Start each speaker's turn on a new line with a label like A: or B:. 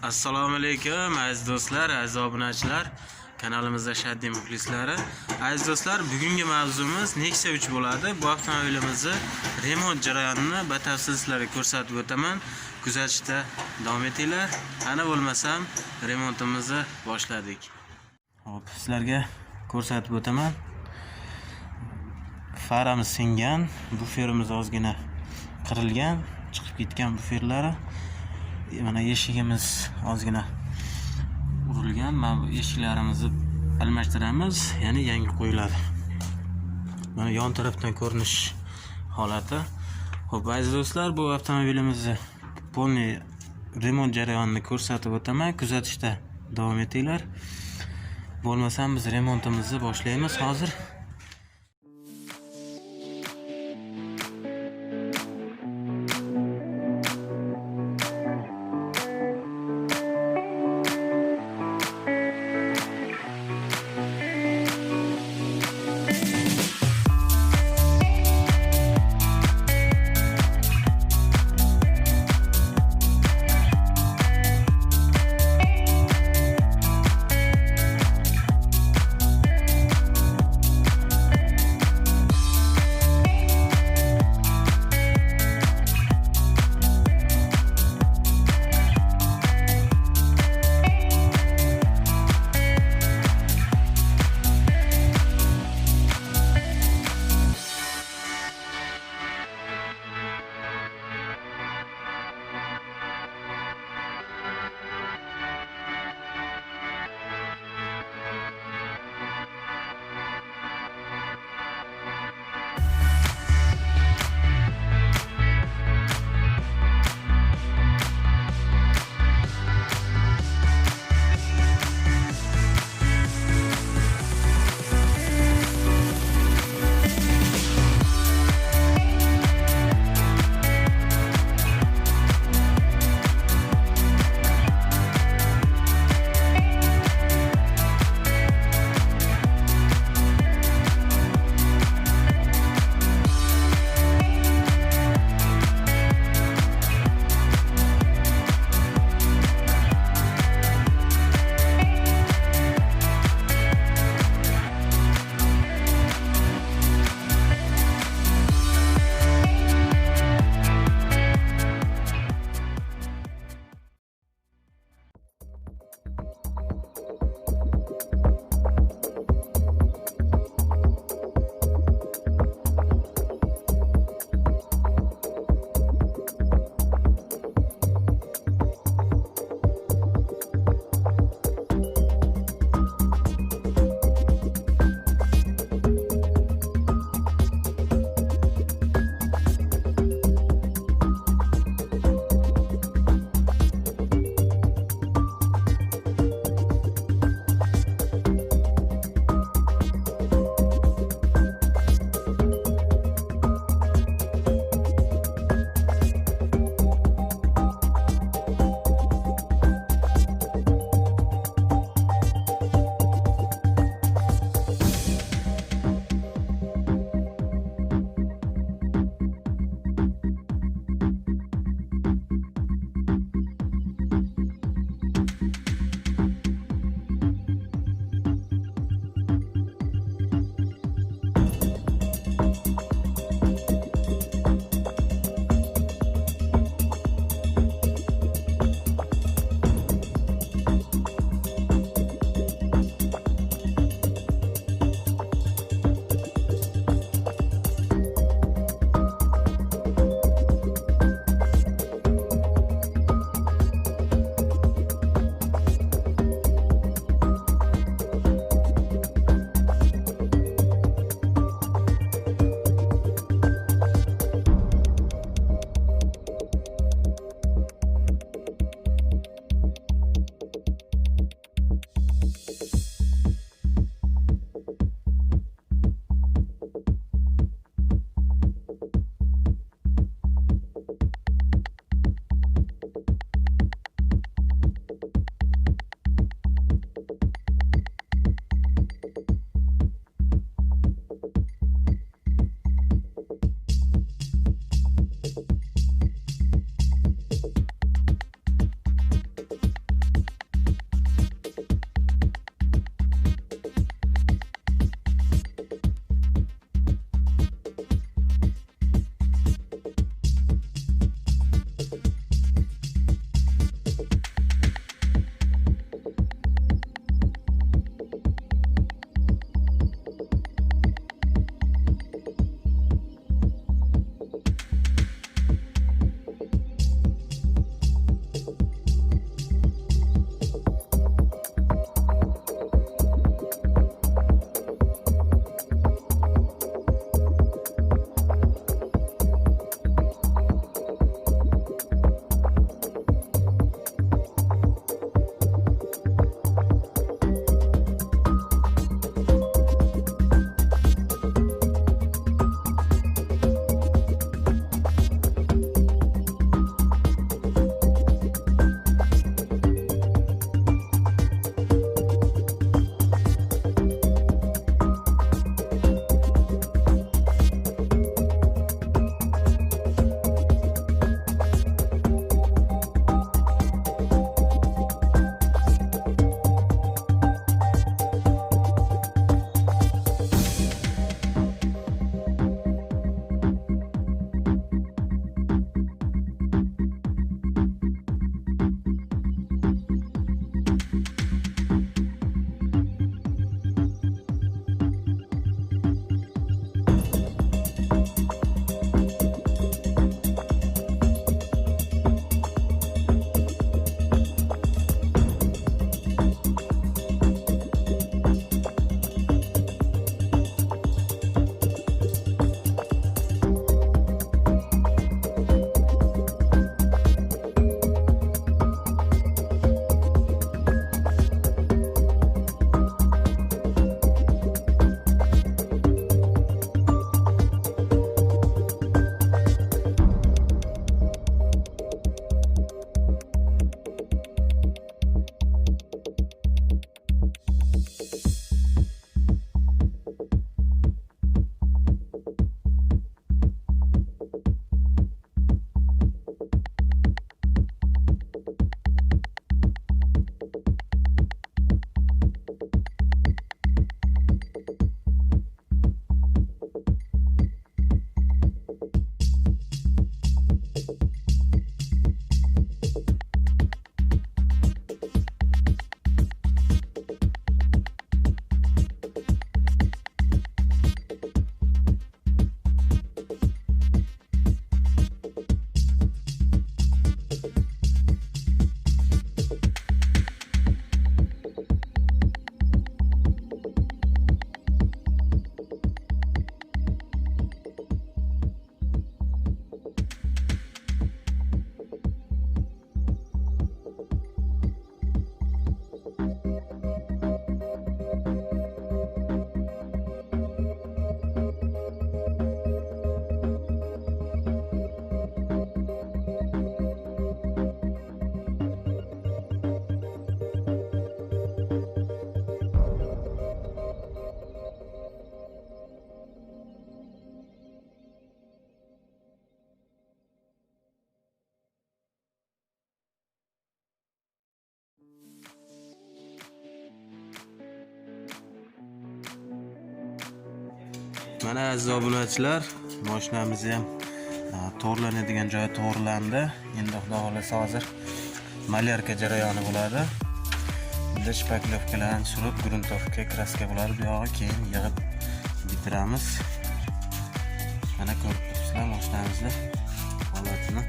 A: Assalomu alaykum aziz do'stlar, aziz obunachilar, kanalimizda shaddiy muxlislari. Aziz do'stlar, bugungi mavzumiz Nexia 3 bo'ladi. Bu avtomobilimizni remont jarayonini batafsil sizlarga ko'rsatib o'taman. Kuzatishda davom etinglar. Ana bo'lmasam remontimizni boshladik. Hop, sizlarga ko'rsatib o'taman. Faramiz singan, buferimiz ozgina qirilgan, chiqib ketgan buferlari. Mana eshigimiz ozgina urilgan. Mana bu eshiklarimizni almashtiramiz, ya'ni yangi qo'yiladi. Mana yon tarafdan ko'rinish holati. Xo'p, aziz do'stlar, bu avtomobilimizni polniy remont jarayonini ko'rsatib o'taman. Kuzatishda davom etinglar. Bo'lmasam biz remontimizni boshlaymiz hozir. Mana aziz obunachilar, mashinamiz ham to'g'rilanadigan joyi to'g'rilandi. Endi xudo xolasa hozir malyarka jarayoni bo'ladi. Bunda shpaklovkalarni surib, gruntovka, kraska bo'ladi. Bu yog'i keyin yig'ib bitiramiz. Mana ko'rib turibsizlar mashinamizni holatini.